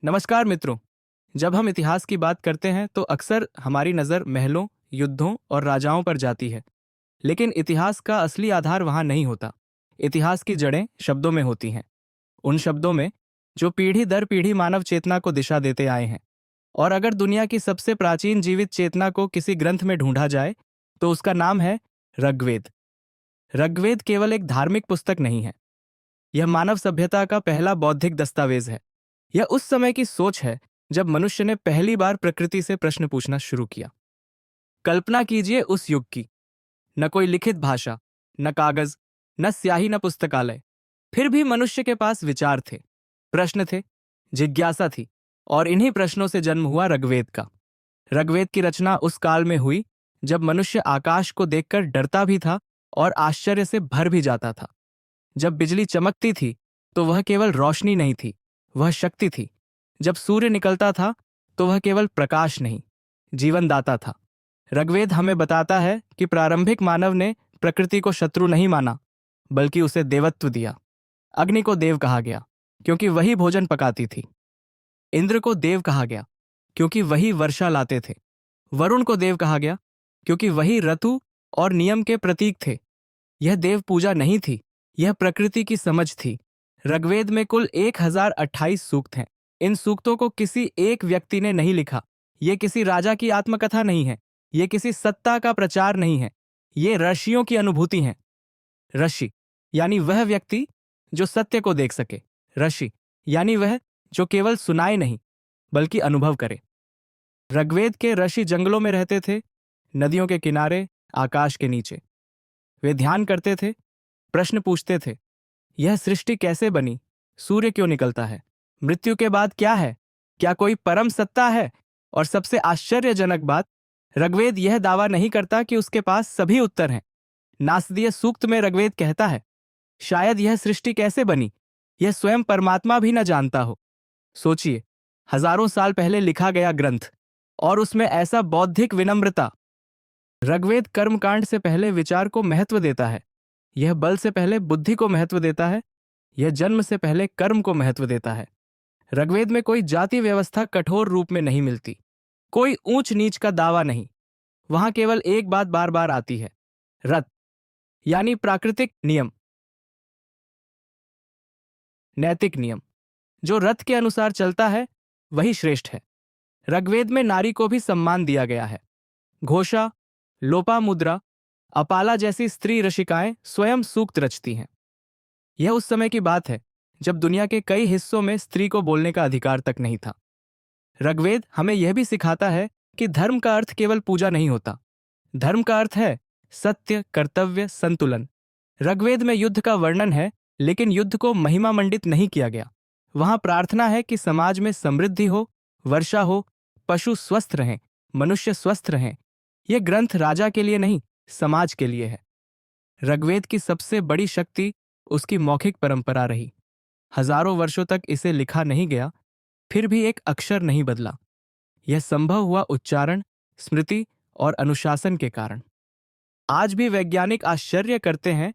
नमस्कार मित्रों। जब हम इतिहास की बात करते हैं तो अक्सर हमारी नज़र महलों, युद्धों और राजाओं पर जाती है। लेकिन इतिहास का असली आधार वहाँ नहीं होता। इतिहास की जड़ें शब्दों में होती हैं। उन शब्दों में जो पीढ़ी दर पीढ़ी मानव चेतना को दिशा देते आए हैं। और अगर दुनिया की सबसे प्राचीन जीवित चेतना को किसी ग्रंथ में ढूंढा जाए तो उसका नाम है ऋग्वेद। ऋग्वेद केवल एक धार्मिक पुस्तक नहीं है। यह मानव सभ्यता का पहला बौद्धिक दस्तावेज है। यह उस समय की सोच है जब मनुष्य ने पहली बार प्रकृति से प्रश्न पूछना शुरू किया। कल्पना कीजिए उस युग की। न कोई लिखित भाषा, न कागज, न स्याही, न पुस्तकालय। फिर भी मनुष्य के पास विचार थे, प्रश्न थे, जिज्ञासा थी। और इन्हीं प्रश्नों से जन्म हुआ ऋग्वेद का। ऋग्वेद की रचना उस काल में हुई जब मनुष्य आकाश को देखकर डरता भी था और आश्चर्य से भर भी जाता था। जब बिजली चमकती थी तो वह केवल रोशनी नहीं थी, वह शक्ति थी। जब सूर्य निकलता था तो वह केवल प्रकाश नहीं, जीवनदाता था। ऋग्वेद हमें बताता है कि प्रारंभिक मानव ने प्रकृति को शत्रु नहीं माना, बल्कि उसे देवत्व दिया। अग्नि को देव कहा गया क्योंकि वही भोजन पकाती थी। इंद्र को देव कहा गया क्योंकि वही वर्षा लाते थे। वरुण को देव कहा गया क्योंकि वही ऋतु और नियम के प्रतीक थे। यह देव पूजा नहीं थी, यह प्रकृति की समझ थी। ऋग्वेद में कुल 1028 सूक्त हैं। इन सूक्तों को किसी एक व्यक्ति ने नहीं लिखा। ये किसी राजा की आत्मकथा नहीं है, ये किसी सत्ता का प्रचार नहीं है, ये ऋषियों की अनुभूति हैं। ऋषि यानी वह व्यक्ति जो सत्य को देख सके। ऋषि यानी वह जो केवल सुनाए नहीं बल्कि अनुभव करे। ऋग्वेद के ऋषि जंगलों में रहते थे, नदियों के किनारे, आकाश के नीचे। वे ध्यान करते थे, प्रश्न पूछते थे। यह सृष्टि कैसे बनी? सूर्य क्यों निकलता है? मृत्यु के बाद क्या है? क्या कोई परम सत्ता है? और सबसे आश्चर्यजनक बात, ऋग्वेद यह दावा नहीं करता कि उसके पास सभी उत्तर हैं। नासदीय सूक्त में ऋग्वेद कहता है, शायद यह सृष्टि कैसे बनी यह स्वयं परमात्मा भी न जानता हो। सोचिए, हजारों साल पहले लिखा गया ग्रंथ, और उसमें ऐसा बौद्धिक विनम्रता। ऋग्वेद कर्मकांड से पहले विचार को महत्व देता है। यह बल से पहले बुद्धि को महत्व देता है। यह जन्म से पहले कर्म को महत्व देता है। ऋग्वेद में कोई जाति व्यवस्था कठोर रूप में नहीं मिलती, कोई ऊंच नीच का दावा नहीं। वहां केवल एक बात बार बार आती है, रत यानी प्राकृतिक नियम, नैतिक नियम। जो रथ के अनुसार चलता है वही श्रेष्ठ है। ऋग्वेद में नारी को भी सम्मान दिया गया है। घोषा, लोपामुद्रा, अपाला जैसी स्त्री ऋषिकाएं स्वयं सूक्त रचती हैं। यह उस समय की बात है जब दुनिया के कई हिस्सों में स्त्री को बोलने का अधिकार तक नहीं था। ऋग्वेद हमें यह भी सिखाता है कि धर्म का अर्थ केवल पूजा नहीं होता। धर्म का अर्थ है सत्य, कर्तव्य, संतुलन। ऋग्वेद में युद्ध का वर्णन है, लेकिन युद्ध को महिमा मंडित नहीं किया गया। वहां प्रार्थना है कि समाज में समृद्धि हो, वर्षा हो, पशु स्वस्थ रहें, मनुष्य स्वस्थ रहें। यह ग्रंथ राजा के लिए नहीं, समाज के लिए है। ऋग्वेद की सबसे बड़ी शक्ति उसकी मौखिक परंपरा रही। हजारों वर्षों तक इसे लिखा नहीं गया, फिर भी एक अक्षर नहीं बदला। यह संभव हुआ उच्चारण, स्मृति और अनुशासन के कारण। आज भी वैज्ञानिक आश्चर्य करते हैं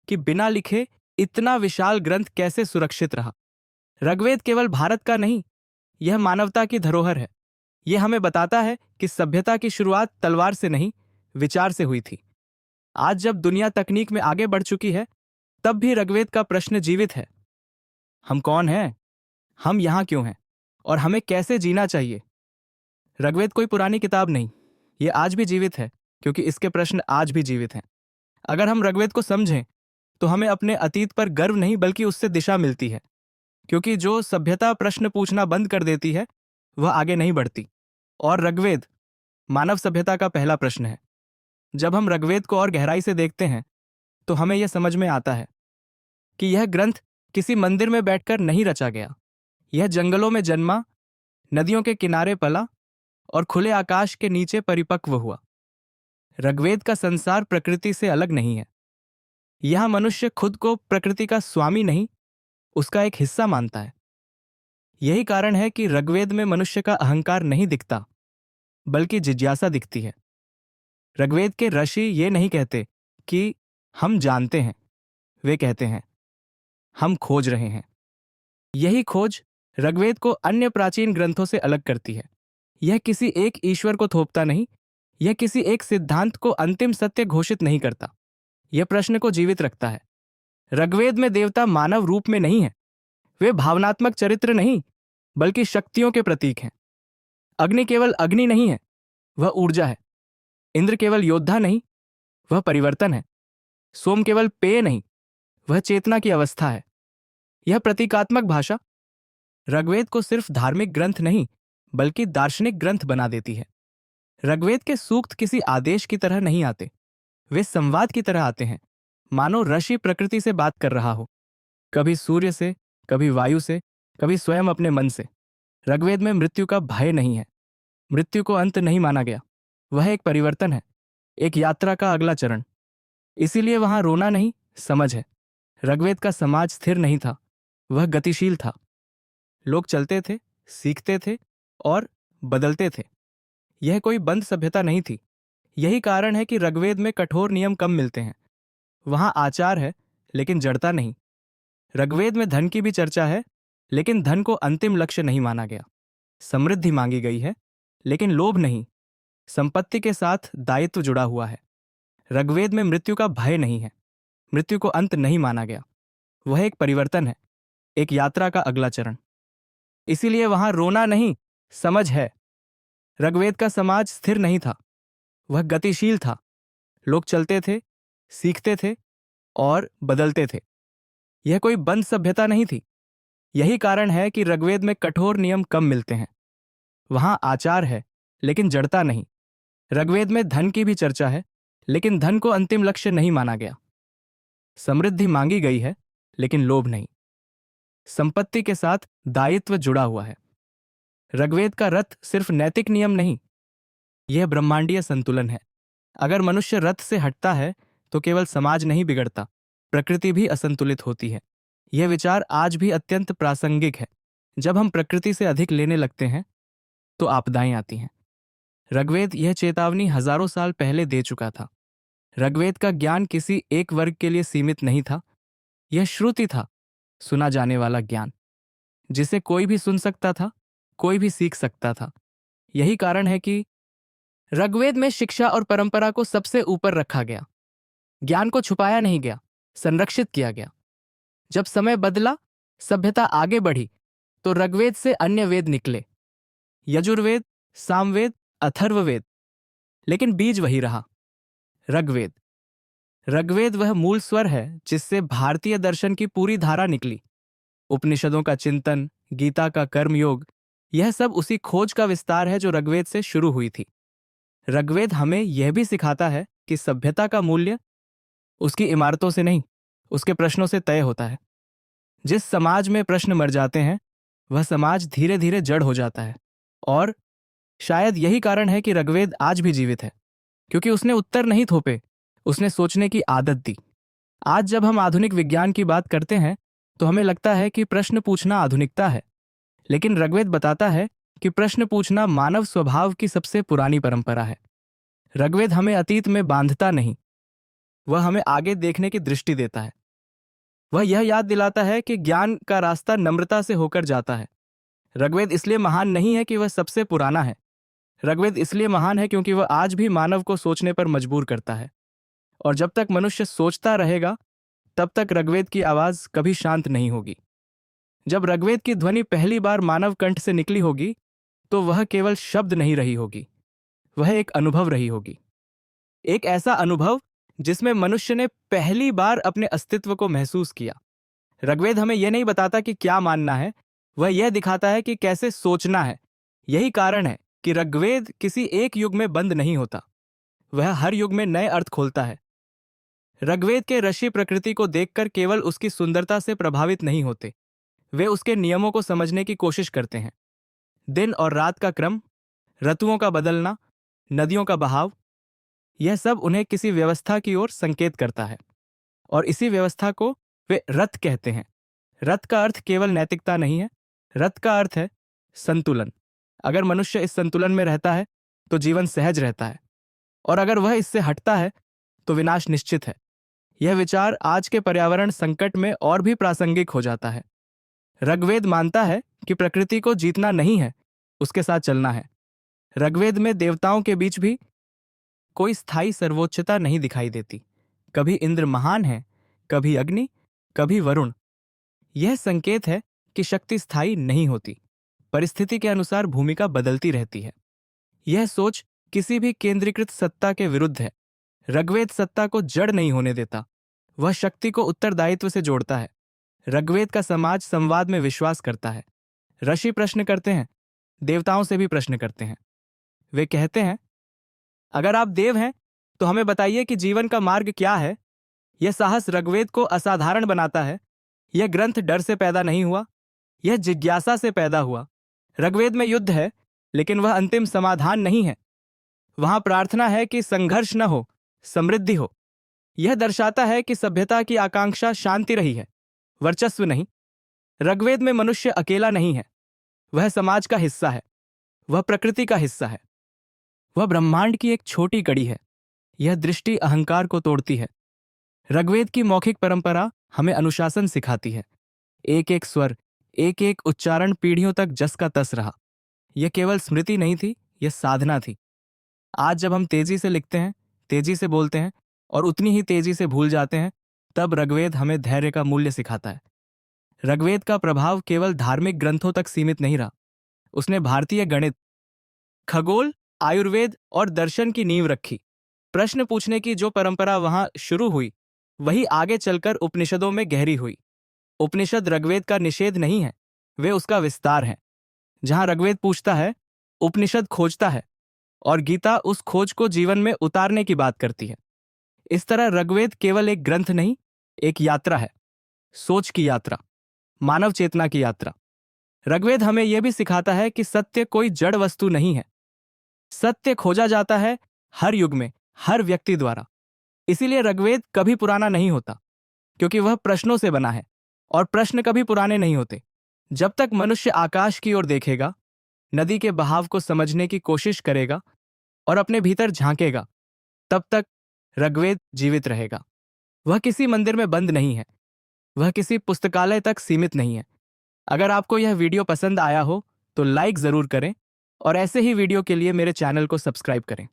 कि बिना लिखे इतना विशाल ग्रंथ कैसे सुरक्षित रहा। ऋग्वेद केवल भारत का नहीं, यह मानवता की धरोहर है। यह हमें बताता है कि सभ्यता की शुरुआत तलवार से नहीं, विचार से हुई थी। आज जब दुनिया तकनीक में आगे बढ़ चुकी है, तब भी ऋग्वेद का प्रश्न जीवित है। हम कौन हैं? हम यहाँ क्यों हैं? और हमें कैसे जीना चाहिए? ऋग्वेद कोई पुरानी किताब नहीं, ये आज भी जीवित है, क्योंकि इसके प्रश्न आज भी जीवित हैं। अगर हम ऋग्वेद को समझें तो हमें अपने अतीत पर गर्व नहीं बल्कि उससे दिशा मिलती है, क्योंकि जो सभ्यता प्रश्न पूछना बंद कर देती है वह आगे नहीं बढ़ती। और ऋग्वेद मानव सभ्यता का पहला प्रश्न है। जब हम ऋग्वेद को और गहराई से देखते हैं तो हमें यह समझ में आता है कि यह ग्रंथ किसी मंदिर में बैठकर नहीं रचा गया। यह जंगलों में जन्मा, नदियों के किनारे पला और खुले आकाश के नीचे परिपक्व हुआ। ऋग्वेद का संसार प्रकृति से अलग नहीं है। यह मनुष्य खुद को प्रकृति का स्वामी नहीं, उसका एक हिस्सा मानता है। यही कारण है कि ऋग्वेद में मनुष्य का अहंकार नहीं दिखता, बल्कि जिज्ञासा दिखती है। ऋग्वेद के ऋषि ये नहीं कहते कि हम जानते हैं, वे कहते हैं हम खोज रहे हैं। यही खोज ऋग्वेद को अन्य प्राचीन ग्रंथों से अलग करती है। यह किसी एक ईश्वर को थोपता नहीं, यह किसी एक सिद्धांत को अंतिम सत्य घोषित नहीं करता, यह प्रश्न को जीवित रखता है। ऋग्वेद में देवता मानव रूप में नहीं है, वे भावनात्मक चरित्र नहीं बल्कि शक्तियों के प्रतीक हैं। अग्नि केवल अग्नि नहीं है, वह ऊर्जा है। इंद्र केवल योद्धा नहीं, वह परिवर्तन है। सोम केवल पेय नहीं, वह चेतना की अवस्था है। यह प्रतीकात्मक भाषा ऋग्वेद को सिर्फ धार्मिक ग्रंथ नहीं बल्कि दार्शनिक ग्रंथ बना देती है। ऋग्वेद के सूक्त किसी आदेश की तरह नहीं आते, वे संवाद की तरह आते हैं, मानो ऋषि प्रकृति से बात कर रहा हो, कभी सूर्य से, कभी वायु से, कभी स्वयं अपने मन से। ऋग्वेद में मृत्यु का भय नहीं है, मृत्यु को अंत नहीं माना गया, वह एक परिवर्तन है, एक यात्रा का अगला चरण। इसीलिए वहां रोना नहीं, समझ है। ऋग्वेद का समाज स्थिर नहीं था, वह गतिशील था। लोग चलते थे, सीखते थे और बदलते थे। यह कोई बंद सभ्यता नहीं थी। यही कारण है कि ऋग्वेद में कठोर नियम कम मिलते हैं। वहां आचार है लेकिन जड़ता नहीं। ऋग्वेद में धन की भी चर्चा है, लेकिन धन को अंतिम लक्ष्य नहीं माना गया। समृद्धि मांगी गई है लेकिन लोभ नहीं। संपत्ति के साथ दायित्व जुड़ा हुआ है। ऋग्वेद में मृत्यु का भय नहीं है, मृत्यु को अंत नहीं माना गया, वह एक परिवर्तन है, एक यात्रा का अगला चरण। इसीलिए वहां रोना नहीं, समझ है। ऋग्वेद का समाज स्थिर नहीं था, वह गतिशील था। लोग चलते थे, सीखते थे और बदलते थे। यह कोई बंद सभ्यता नहीं थी। यही कारण है कि ऋग्वेद में कठोर नियम कम मिलते हैं। वहां आचार है लेकिन जड़ता नहीं। ऋग्वेद में धन की भी चर्चा है, लेकिन धन को अंतिम लक्ष्य नहीं माना गया। समृद्धि मांगी गई है लेकिन लोभ नहीं। संपत्ति के साथ दायित्व जुड़ा हुआ है। ऋग्वेद का रथ सिर्फ नैतिक नियम नहीं, यह ब्रह्मांडीय संतुलन है। अगर मनुष्य रथ से हटता है तो केवल समाज नहीं बिगड़ता, प्रकृति भी असंतुलित होती है। यह विचार आज भी अत्यंत प्रासंगिक है। जब हम प्रकृति से अधिक लेने लगते हैं तो आपदाएं आती हैं। ऋग्वेद यह चेतावनी हजारों साल पहले दे चुका था। ऋग्वेद का ज्ञान किसी एक वर्ग के लिए सीमित नहीं था, यह श्रुति था, सुना जाने वाला ज्ञान, जिसे कोई भी सुन सकता था, कोई भी सीख सकता था। यही कारण है कि ऋग्वेद में शिक्षा और परंपरा को सबसे ऊपर रखा गया। ज्ञान को छुपाया नहीं गया, संरक्षित किया गया। जब समय बदला, सभ्यता आगे बढ़ी, तो ऋग्वेद से अन्य वेद निकले, यजुर्वेद, सामवेद, अथर्ववेद, लेकिन बीज वही रहा, ऋग्वेद। ऋग्वेद वह मूल स्वर है जिससे भारतीय दर्शन की पूरी धारा निकली। उपनिषदों का चिंतन, गीता का कर्मयोग, यह सब उसी खोज का विस्तार है जो ऋग्वेद से शुरू हुई थी। ऋग्वेद हमें यह भी सिखाता है कि सभ्यता का मूल्य उसकी इमारतों से नहीं, उसके प्रश्नों से तय होता है। जिस समाज में प्रश्न मर जाते हैं, वह समाज धीरे धीरे जड़ हो जाता है। और शायद यही कारण है कि ऋग्वेद आज भी जीवित है, क्योंकि उसने उत्तर नहीं थोपे, उसने सोचने की आदत दी। आज जब हम आधुनिक विज्ञान की बात करते हैं तो हमें लगता है कि प्रश्न पूछना आधुनिकता है, लेकिन ऋग्वेद बताता है कि प्रश्न पूछना मानव स्वभाव की सबसे पुरानी परंपरा है। ऋग्वेद हमें अतीत में बांधता नहीं, वह हमें आगे देखने की दृष्टि देता है। वह यह याद दिलाता है कि ज्ञान का रास्ता नम्रता से होकर जाता है। ऋग्वेद इसलिए महान नहीं है कि वह सबसे पुराना है, ऋग्वेद इसलिए महान है क्योंकि वह आज भी मानव को सोचने पर मजबूर करता है। और जब तक मनुष्य सोचता रहेगा, तब तक ऋग्वेद की आवाज कभी शांत नहीं होगी। जब ऋग्वेद की ध्वनि पहली बार मानव कंठ से निकली होगी, तो वह केवल शब्द नहीं रही होगी, वह एक अनुभव रही होगी। एक ऐसा अनुभव जिसमें मनुष्य ने पहली बार अपने अस्तित्व को महसूस किया। ऋग्वेद हमें यह नहीं बताता कि क्या मानना है, वह यह दिखाता है कि कैसे सोचना है। यही कारण है कि ऋग्वेद किसी एक युग में बंद नहीं होता, वह हर युग में नए अर्थ खोलता है। ऋग्वेद के ऋषि प्रकृति को देखकर केवल उसकी सुंदरता से प्रभावित नहीं होते, वे उसके नियमों को समझने की कोशिश करते हैं। दिन और रात का क्रम, ऋतुओं का बदलना, नदियों का बहाव, यह सब उन्हें किसी व्यवस्था की ओर संकेत करता है। और इसी व्यवस्था को वे रथ कहते हैं। रथ का अर्थ केवल नैतिकता नहीं है, रथ का अर्थ है संतुलन। अगर मनुष्य इस संतुलन में रहता है तो जीवन सहज रहता है, और अगर वह इससे हटता है तो विनाश निश्चित है। यह विचार आज के पर्यावरण संकट में और भी प्रासंगिक हो जाता है। ऋग्वेद मानता है कि प्रकृति को जीतना नहीं है, उसके साथ चलना है। ऋग्वेद में देवताओं के बीच भी कोई स्थायी सर्वोच्चता नहीं दिखाई देती। कभी इंद्र महान है, कभी अग्नि, कभी वरुण। यह संकेत है कि शक्ति स्थायी नहीं होती, परिस्थिति के अनुसार भूमिका बदलती रहती है। यह सोच किसी भी केंद्रीकृत सत्ता के विरुद्ध है। ऋग्वेद सत्ता को जड़ नहीं होने देता, वह शक्ति को उत्तरदायित्व से जोड़ता है। ऋग्वेद का समाज संवाद में विश्वास करता है। ऋषि प्रश्न करते हैं, देवताओं से भी प्रश्न करते हैं। वे कहते हैं, अगर आप देव हैं तो हमें बताइए कि जीवन का मार्ग क्या है। यह साहस ऋग्वेद को असाधारण बनाता है। यह ग्रंथ डर से पैदा नहीं हुआ, यह जिज्ञासा से पैदा हुआ। ऋग्वेद में युद्ध है, लेकिन वह अंतिम समाधान नहीं है। वहां प्रार्थना है कि संघर्ष न हो, समृद्धि हो। यह दर्शाता है कि सभ्यता की आकांक्षा शांति रही है, वर्चस्व नहीं। ऋग्वेद में मनुष्य अकेला नहीं है, वह समाज का हिस्सा है, वह प्रकृति का हिस्सा है, वह ब्रह्मांड की एक छोटी कड़ी है। यह दृष्टि अहंकार को तोड़ती है। ऋग्वेद की मौखिक परंपरा हमें अनुशासन सिखाती है। एक एक स्वर, एक एक उच्चारण पीढ़ियों तक जस का तस रहा। यह केवल स्मृति नहीं थी, यह साधना थी। आज जब हम तेजी से लिखते हैं, तेजी से बोलते हैं और उतनी ही तेजी से भूल जाते हैं, तब ऋग्वेद हमें धैर्य का मूल्य सिखाता है। ऋग्वेद का प्रभाव केवल धार्मिक ग्रंथों तक सीमित नहीं रहा, उसने भारतीय गणित, खगोल, आयुर्वेद और दर्शन की नींव रखी। प्रश्न पूछने की जो परंपरा वहां शुरू हुई, वही आगे चलकर उपनिषदों में गहरी हुई। उपनिषद ऋग्वेद का निषेध नहीं है, वे उसका विस्तार हैं। जहां ऋग्वेद पूछता है, उपनिषद खोजता है, और गीता उस खोज को जीवन में उतारने की बात करती है। इस तरह ऋग्वेद केवल एक ग्रंथ नहीं, एक यात्रा है, सोच की यात्रा, मानव चेतना की यात्रा। ऋग्वेद हमें यह भी सिखाता है कि सत्य कोई जड़ वस्तु नहीं है। सत्य खोजा जाता है हर युग में, हर व्यक्ति द्वारा। इसीलिए ऋग्वेद कभी पुराना नहीं होता, क्योंकि वह प्रश्नों से बना है, और प्रश्न कभी पुराने नहीं होते। जब तक मनुष्य आकाश की ओर देखेगा, नदी के बहाव को समझने की कोशिश करेगा और अपने भीतर झांकेगा, तब तक ऋग्वेद जीवित रहेगा। वह किसी मंदिर में बंद नहीं है, वह किसी पुस्तकालय तक सीमित नहीं है। अगर आपको यह वीडियो पसंद आया हो तो लाइक जरूर करें और ऐसे ही वीडियो के लिए मेरे चैनल को सब्सक्राइब करें।